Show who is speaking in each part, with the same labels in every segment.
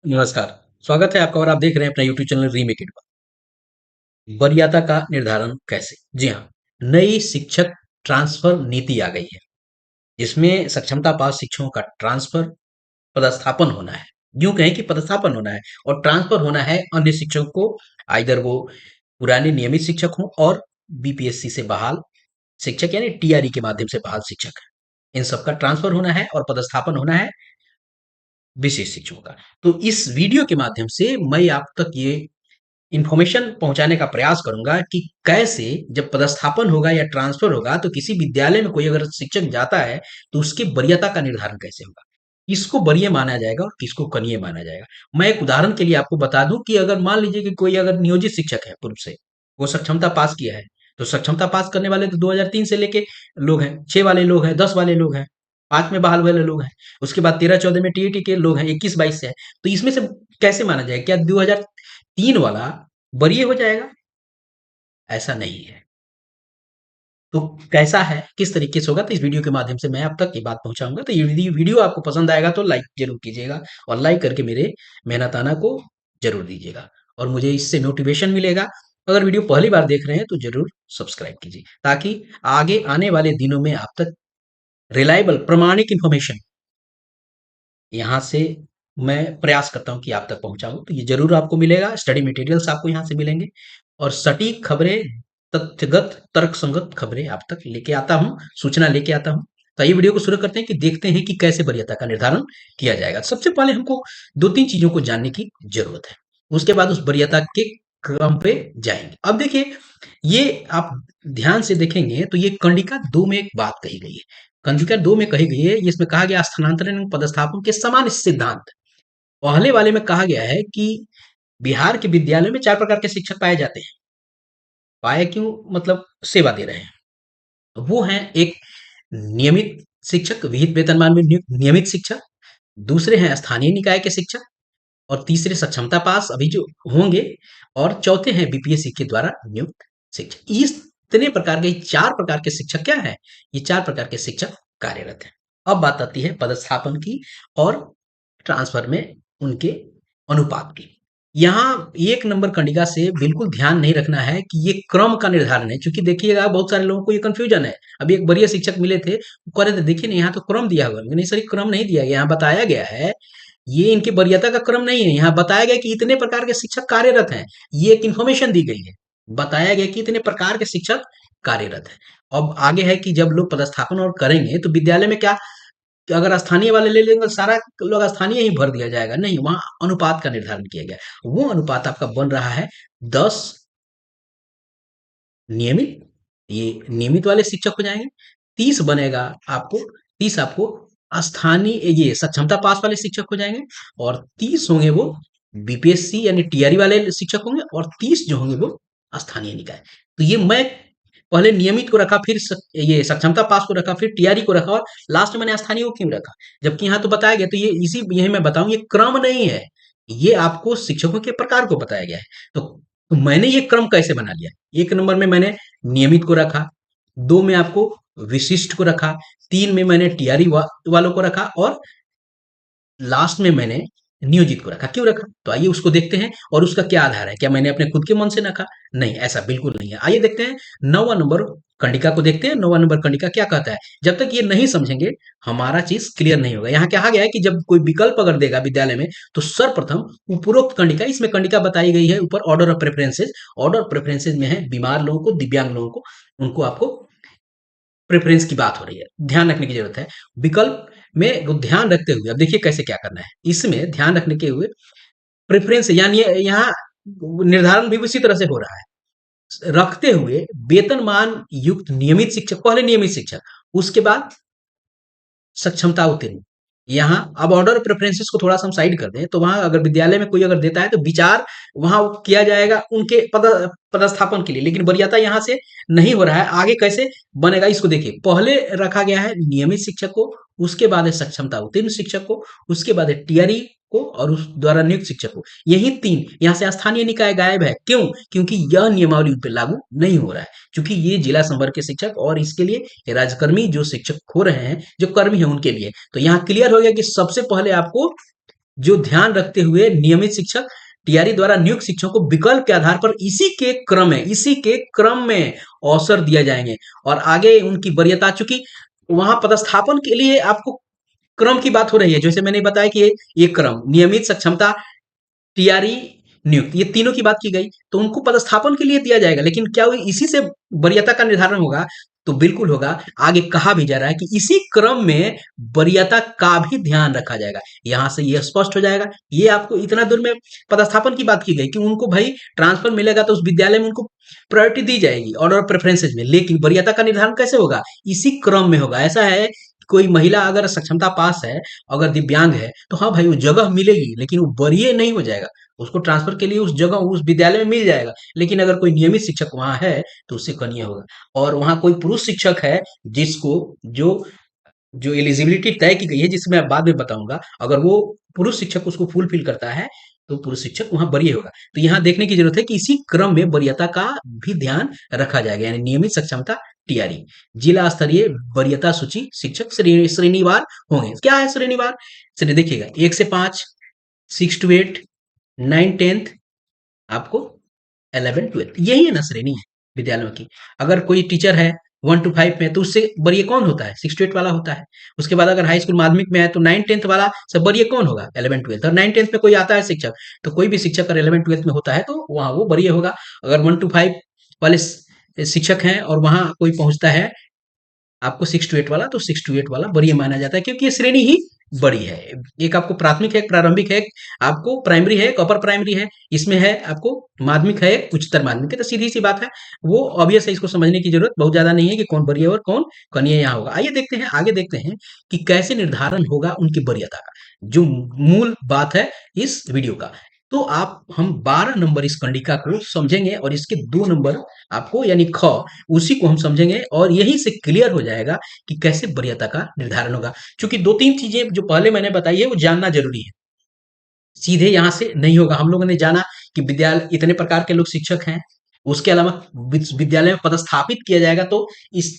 Speaker 1: नमस्कार, स्वागत है आपका और आप देख रहे हैं अपना यूट्यूब चैनल रीमेक इट। वरीयता का निर्धारण कैसे? जी हाँ, नई शिक्षक ट्रांसफर नीति आ गई है। इसमें सक्षमता पास शिक्षकों का ट्रांसफर, पदस्थापन होना है। यूँ कहें कि पदस्थापन होना है और ट्रांसफर होना है अन्य शिक्षकों को, आइदर वो पुराने नियमित शिक्षक हों और बीपीएससी से बहाल शिक्षक यानी टीआरई के माध्यम से बहाल शिक्षक। इन सबका ट्रांसफर होना है और पदस्थापन होना है विशेष शिक्षकों का। तो इस वीडियो के माध्यम से मैं आप तक ये इन्फॉर्मेशन पहुंचाने का प्रयास करूंगा कि कैसे जब पदस्थापन होगा या ट्रांसफर होगा तो किसी विद्यालय में कोई अगर शिक्षक जाता है तो उसकी वरीयता का निर्धारण कैसे होगा, किसको वरीय माना जाएगा और किसको कनीय माना जाएगा। मैं एक उदाहरण के लिए आपको बता दूं कि अगर मान लीजिए कि कोई अगर नियोजित शिक्षक है पूर्व से, वो सक्षमता पास किया है, तो सक्षमता पास करने वाले तो 2003 से लेके लोग हैं, 6 वाले लोग हैं, 10 वाले लोग हैं, 5 में बहाल वाले लोग हैं, उसके बाद 13-14 में टीईटी के लोग हैं, 21-22 से है। तो इसमें से कैसे माना जाए, क्या 2003 वाला वरीय हो जाएगा? ऐसा नहीं है। तो कैसा है, किस तरीके से होगा, तो इस वीडियो के माध्यम से मैं आप तक ये बात पहुंचाऊंगा। तो ये यदि वीडियो आपको पसंद आएगा तो लाइक जरूर कीजिएगा और लाइक करके मेरे मेहनताना को जरूर दीजिएगा और मुझे इससे मोटिवेशन मिलेगा। अगर वीडियो पहली बार देख रहे हैं तो जरूर सब्सक्राइब कीजिए ताकि आगे आने वाले दिनों में आप तक रिलायबल प्रामाणिक इंफॉर्मेशन यहाँ से मैं प्रयास करता हूँ कि आप तक पहुँचाऊँ, तो ये ज़रूर आपको मिलेगा, स्टडी मटेरियल्स आपको यहाँ से मिलेंगे और सटीक खबरें, तथ्यगत, तर्कसंगत खबरें आप तक लेके आता हूँ, सूचना लेके आता हूँ। तो आइए वीडियो को शुरू करते हैं कि देखते हैं कि कैसे वरीयता का निर्धारण किया जाएगा। सबसे पहले हमको 2-3 चीज़ों को जानने की ज़रूरत है। उसके बाद उस वरीयता के क्रम पे जाएँगे। अब देखिए, ये आप ध्यान से देखेंगे तो ये कंडिका 2 में एक बात कही गई है। कंजुका 2 में कही गई है, इसमें कहा गया स्थानांतरण एवं पदस्थापन के समान सिद्धांत। पहले वाले में कहा गया है कि बिहार के विद्यालयों में 4 प्रकार के शिक्षक पाए जाते हैं। पाए क्यों? मतलब सेवा दे रहे हैं। वो हैं, एक नियमित शिक्षक, विहित वेतनमान में नियुक्त नियमित शिक्षक, दूसरे हैं स्थानीय निकाय के शिक्षक और तीसरे सक्षमता पास अभी जो होंगे और चौथे हैं बीपीएससी के द्वारा नियुक्त शिक्षक। इस इतने प्रकार के 4 प्रकार के शिक्षक क्या हैं? ये 4 प्रकार के शिक्षक कार्यरत हैं। अब बात आती है पदस्थापन की और ट्रांसफर में उनके अनुपात की। यहाँ 1 नंबर कंडिका से बिल्कुल ध्यान नहीं रखना है कि ये क्रम का निर्धारण है, क्योंकि देखिएगा बहुत सारे लोगों को ये कन्फ्यूजन है। अभी एक वरीय शिक्षक मिले थे, वो कह रहे थे देखिए ना यहाँ तो क्रम दिया हुआ है। नहीं सर, ये क्रम नहीं दिया गया, यहाँ बताया गया है, ये इनकी वरीयता का क्रम नहीं है। यहाँ बताया गया कि इतने प्रकार के शिक्षक कार्यरत हैं। ये एक इन्फॉर्मेशन दी गई है। बताया गया कि इतने प्रकार के शिक्षक कार्यरत हैं। अब आगे है कि जब लोग पदस्थापन और करेंगे तो विद्यालय में क्या, कि अगर स्थानीय वाले ले लेंगे तो सारा लोग स्थानीय ही भर दिया जाएगा? नहीं, वहाँ अनुपात का निर्धारण किया गया। वो अनुपात आपका बन रहा है 10 नियमित, ये नियमित वाले शिक्षक हो जाएंगे। 30 बनेगा आपको, 30 आपको स्थानीय ये सक्षमता पास वाले शिक्षक हो जाएंगे और 30 होंगे वो बीपीएससी यानी टीआरई वाले शिक्षक होंगे और 30 जो होंगे वो स्थानीय निकाय। तो ये मैं पहले नियमित को रखा, फिर ये सक्षमता पास को रखा, फिर टीआरई को रखा और लास्ट में मैंने स्थानीय को क्यों रखा? जबकि यहाँ तो बताया गया, तो ये इसी यही मैं बताऊं, ये क्रम नहीं है, ये आपको शिक्षकों के प्रकार को बताया गया है। तो मैंने ये क्रम कैसे बना लिया? 1 नंबर में मैंने नियमित को रखा, 2 में आपको विशिष्ट को रखा, 3 में मैंने टीआरई वालों को रखा और लास्ट में मैंने नियोजित को रखा। क्यों रखा? तो आइए उसको देखते हैं और उसका क्या आधार है। क्या मैंने अपने खुद के मन से रखा? नहीं, ऐसा बिल्कुल नहीं है। आइए देखते हैं 9वां नंबर कंडिका को देखते हैं। 9वां नंबर कंडिका क्या कहता है? जब तक ये नहीं समझेंगे हमारा चीज क्लियर नहीं होगा। यहाँ कहा गया है कि जब कोई विकल्प अगर देगा विद्यालय में तो सर्वप्रथम उपरोक्त कंडिका, इसमें कंडिका बताई गई है ऊपर order of preferences. Order of preferences में है बीमार लोगों को, दिव्यांग लोगों को, उनको आपको प्रेफरेंस की बात हो रही है, ध्यान रखने की जरूरत है। विकल्प में ध्यान रखते हुए अब देखिए कैसे क्या करना है। इसमें ध्यान रखने के हुए प्रेफरेंस यानी यहाँ निर्धारण भी उसी तरह से हो रहा है, रखते हुए वेतनमान युक्त नियमित शिक्षक, पहले नियमित शिक्षक, उसके बाद सक्षमता उत्तीर्ण। यहाँ अब ऑर्डर प्रेफरेंसेस को थोड़ा सा हम साइड कर दें तो वहां अगर विद्यालय में कोई अगर देता है तो विचार वहां किया जाएगा उनके पदस्थापन के लिए, लेकिन वरीयता यहाँ से नहीं हो रहा है। आगे कैसे बनेगा इसको देखिए। पहले रखा गया है नियमित शिक्षक को, उसके बाद है सक्षमता उत्तीर्ण शिक्षक को, उसके बाद है टीआरई को और उस द्वारा नियुक्त शिक्षक को। यही 3, यहाँ से स्थानीय निकाय गायब है। क्यों? क्योंकि यह नियमावली उन पर लागू नहीं हो रहा है, क्योंकि ये जिला संवर्ग के शिक्षक और इसके लिए राज्यकर्मी जो शिक्षक हो रहे हैं, जो कर्मी है उनके लिए। तो यहाँ क्लियर हो गया कि सबसे पहले आपको जो ध्यान रखते हुए नियमित शिक्षक टीआरई द्वारा नियुक्त शिक्षकों को विकल्प के आधार पर इसी के क्रम में अवसर दिया जाएंगे और आगे उनकी वरीयता, चूंकि वहां पदस्थापन के लिए आपको क्रम की बात हो रही है, जैसे मैंने बताया कि ये क्रम नियमित, सक्षमता, टीआरई, नियुक्त, ये तीनों की बात की गई, तो उनको पदस्थापन के लिए दिया जाएगा, लेकिन क्या वो इसी से वरीयता का निर्धारण होगा? तो बिल्कुल होगा। आगे कहा भी जा रहा है कि इसी क्रम में वरीयता का भी ध्यान रखा जाएगा। यहां से ये स्पष्ट हो जाएगा। ये आपको इतना दूर में पदस्थापन की बात की गई कि उनको भाई ट्रांसफर मिलेगा तो उस विद्यालय में उनको प्रायोरिटी दी जाएगी ऑर्डर ऑफ प्रेफरेंसेज में, लेकिन वरीयता का निर्धारण कैसे होगा? इसी क्रम में होगा। ऐसा है, कोई महिला अगर सक्षमता पास है, अगर दिव्यांग है, तो हाँ भाई वो जगह मिलेगी, लेकिन वो वरीय नहीं हो जाएगा। उसको ट्रांसफर के लिए उस जगह उस विद्यालय में मिल जाएगा, लेकिन अगर कोई नियमित शिक्षक वहां है तो उससे कनीय होगा। और वहां कोई पुरुष शिक्षक है जिसको जो जो एलिजिबिलिटी तय की गई है, जिसे मैं बाद में बताऊंगा, अगर वो पुरुष शिक्षक उसको फुलफिल करता है तो पुरुष शिक्षक वहां वरीय होगा। तो यहाँ देखने की जरूरत है कि इसी क्रम में वरीयता का भी ध्यान रखा जाएगा, यानी नियमित, सक्षमता, टीआरई। जिला स्तरीय वरीयता सूची शिक्षक श्रेणीवार होंगे। क्या है श्रेणीवार? चलिए देखिएगा, 1 से 5, 6 to 8, 9, 10, आपको 11, 12, यही है ना श्रेणी है विद्यालयों की। अगर कोई टीचर है 1 to 5 में, तो उससे वरीय कौन होता है? 6 to 8 वाला होता है। उसके बाद अगर हाई स्कूल माध्यमिक में है तो 9, 10 वाला सब वरीय कौन होगा? 11, 12। और 9, 10 में कोई आता है शिक्षक, तो कोई भी शिक्षक अगर 11, 12 में होता है तो वहां वो वरीय होगा। अगर 1 to 5 वाले शिक्षक हैं और वहां कोई पहुंचता है आपको 6 to 8 वाला, तो 6 to 8 वाला वरीय माना जाता है, क्योंकि ये श्रेणी ही बड़ी है। एक आपको प्राथमिक है, एक प्रारंभिक है, आपको प्राइमरी है, एक अपर प्राइमरी है, इसमें है आपको माध्यमिक है, एक उच्चतर माध्यमिक है। तो सीधी सी बात है, वो ऑब्वियस है, इसको समझने की जरूरत बहुत ज्यादा नहीं है कि कौन वरीय और कौन कनीय यहाँ होगा। आइए देखते हैं, आगे देखते हैं कि कैसे निर्धारण होगा उनकी वरीयता का, जो मूल बात है इस वीडियो का। तो आप हम 12 नंबर इस कंडिका को समझेंगे और इसके 2 नंबर आपको यानी ख, उसी को हम समझेंगे और यहीं से क्लियर हो जाएगा कि कैसे वरीयता का निर्धारण होगा। क्योंकि 2-3 चीजें जो पहले मैंने बताई है वो जानना जरूरी है, सीधे यहाँ से नहीं होगा। हम लोगों ने जाना कि विद्यालय इतने प्रकार के लोग शिक्षक हैं, उसके अलावा विद्यालय में पदस्थापित किया जाएगा तो इस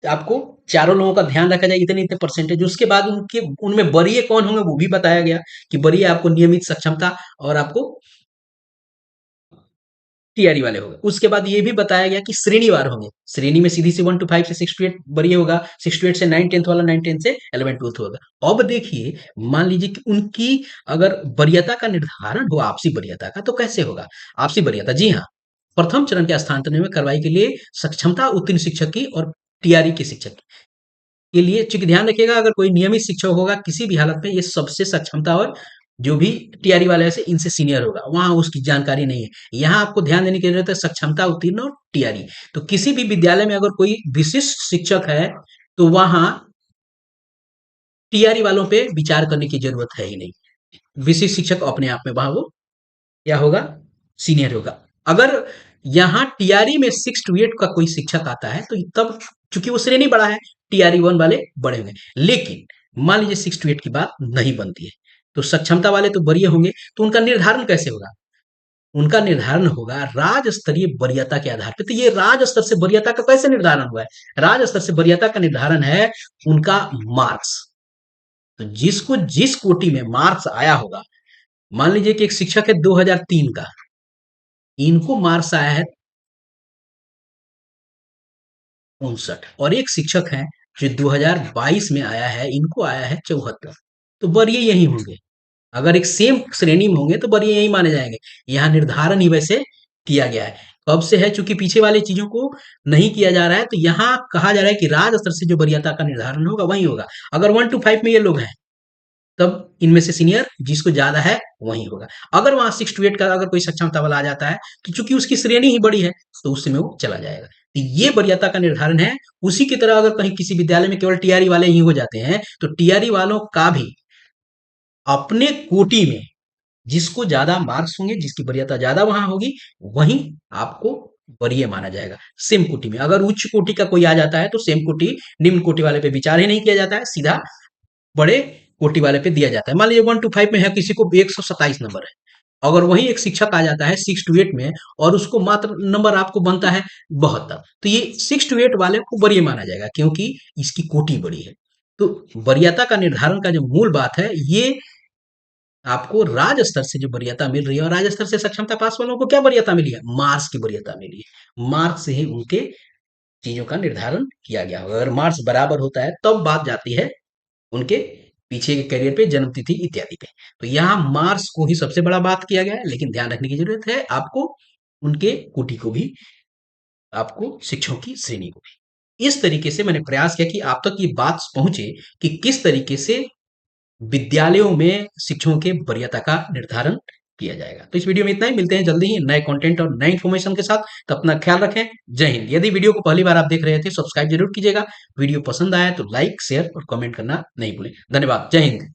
Speaker 1: आपको चारों लोगों का ध्यान रखा जाए, इतने इतने परसेंटेज। उसके बाद उनके उनमें वरीय कौन होंगे वो भी बताया गया कि वरीय आपको नियमित, सक्षमता और आपको टीआरई वाले होंगे। उसके बाद ये भी बताया गया कि श्रेणीवार होंगे। श्रेणी में सीधी सी 1 to 5 से 6 to 8 वरीय होगा, 6 to 8 से 9, 10 वाला, 9, 10 से 11, 12 होगा। अब देखिए, मान लीजिए कि उनकी अगर वरीयता का निर्धारण हो, आपसी वरीयता का, तो कैसे होगा आपसी वरीयता? जी हाँ, प्रथम चरण के स्थानांतरण में कार्रवाई के लिए सक्षमता उत्तीर्ण शिक्षक की और टीआरई के शिक्षक के लिए, चूंकि ध्यान रखिएगा अगर कोई नियमित शिक्षक होगा किसी भी हालत में, ये सबसे सक्षमता और जो भी टीआरई वाले से इनसे सीनियर होगा, वहां उसकी जानकारी नहीं है। यहाँ आपको ध्यान देने की जरूरत है सक्षमता उत्तीर्ण और टीआरई। तो किसी भी विद्यालय में अगर कोई विशिष्ट शिक्षक है तो वहां टीआरई वालों पे विचार करने की जरूरत है ही नहीं। विशिष्ट शिक्षक अपने आप में वहां वो क्या होगा? सीनियर होगा। अगर यहाँ टीआरई में 6 to 8 का कोई शिक्षक आता है तो तब चूंकि वो श्रेणी बड़ा है, टीआरई 1 वाले बड़े होंगे। लेकिन मान लीजिए 6 to 8 की बात नहीं बनती है, तो सक्षमता वाले तो वरीय होंगे, तो उनका निर्धारण कैसे होगा? उनका निर्धारण होगा राज्य स्तरीय वरीयता के आधार पर। तो ये राज्य स्तर से वरीयता का कैसे निर्धारण हुआ है? राज्य स्तर से वरीयता का निर्धारण है उनका मार्क्स। तो जिसको जिस कोटि में मार्क्स आया होगा, मान लीजिए कि एक शिक्षक है 2003 का, इनको मार्क्स आया है 59, और एक शिक्षक है जो 2022 में आया है, इनको आया है 74, तो वरीय यही होंगे। अगर एक सेम श्रेणी में होंगे तो वरीय यही माने जाएंगे। यहाँ निर्धारण ही वैसे किया गया है। कब से है? चूंकि पीछे वाली चीजों को नहीं किया जा रहा है, तो यहाँ कहा जा रहा है कि राज्य स्तर से जो वरीयता का निर्धारण होगा वही होगा। अगर 1 to 5 में ये लोग हैं, तब इनमें से सीनियर जिसको ज्यादा है वही होगा। अगर वहां 6 to 8 का अगर कोई सक्षमता वाला आ जाता है, तो चूंकि उसकी श्रेणी ही बड़ी है, तो उससे में वो चला जाएगा। तो ये वरीयता का निर्धारण है। उसी की तरह अगर कहीं किसी विद्यालय में केवल टीआरई वाले ही हो जाते हैं, तो टीआरई वालों का भी अपने कोटि में जिसको ज्यादा मार्क्स होंगे, जिसकी वरीयता ज्यादा वहां होगी, वहीं आपको वरीय माना जाएगा। सेम कोटि में अगर उच्च कोटि का कोई आ जाता है तो सेम कोटि निम्न कोटि वाले पे विचार ही नहीं किया जाता है, सीधा बड़े कोटि वाले पे दिया जाता है। मान लीजिए 1 to 5 में है, किसी को 127 नंबर है, अगर वही एक शिक्षक आ जाता है 6 to 8 में और उसको मात्र नंबर आपको बनता है 72, तो ये 6 to 8 वाले को वरीय माना जाएगा, क्योंकि इसकी कोटि बड़ी है। तो वरीयता का निर्धारण का जो मूल बात है, ये आपको राज्य स्तर से जो वरीयता मिल रही है, और राज्य स्तर से सक्षमता पास वालों को क्या वरीयता मिली है? मार्क्स की वरीयता मिली है। मार्क्स से ही उनके चीजों का निर्धारण किया गया होगा। अगर मार्क्स बराबर होता है तब बात जाती है उनके पीछे के करियर पे, जन्म तिथि इत्यादि पे। तो यहाँ मार्क्स को ही सबसे बड़ा बात किया गया है, लेकिन ध्यान रखने की जरूरत है आपको उनके कोटि को भी, आपको शिक्षकों की श्रेणी को भी। इस तरीके से मैंने प्रयास किया कि आप तक ये बात पहुंचे कि किस तरीके से विद्यालयों में शिक्षकों के वरीयता का निर्धारण किया जाएगा। तो इस वीडियो में इतना ही, मिलते हैं जल्दी ही नए कंटेंट और नए इन्फॉर्मेशन के साथ। तो अपना ख्याल रखें। जय हिंद। यदि वीडियो को पहली बार आप देख रहे थे, सब्सक्राइब जरूर कीजिएगा। वीडियो पसंद आया तो लाइक, शेयर और कमेंट करना नहीं भूलें। धन्यवाद। जय हिंद।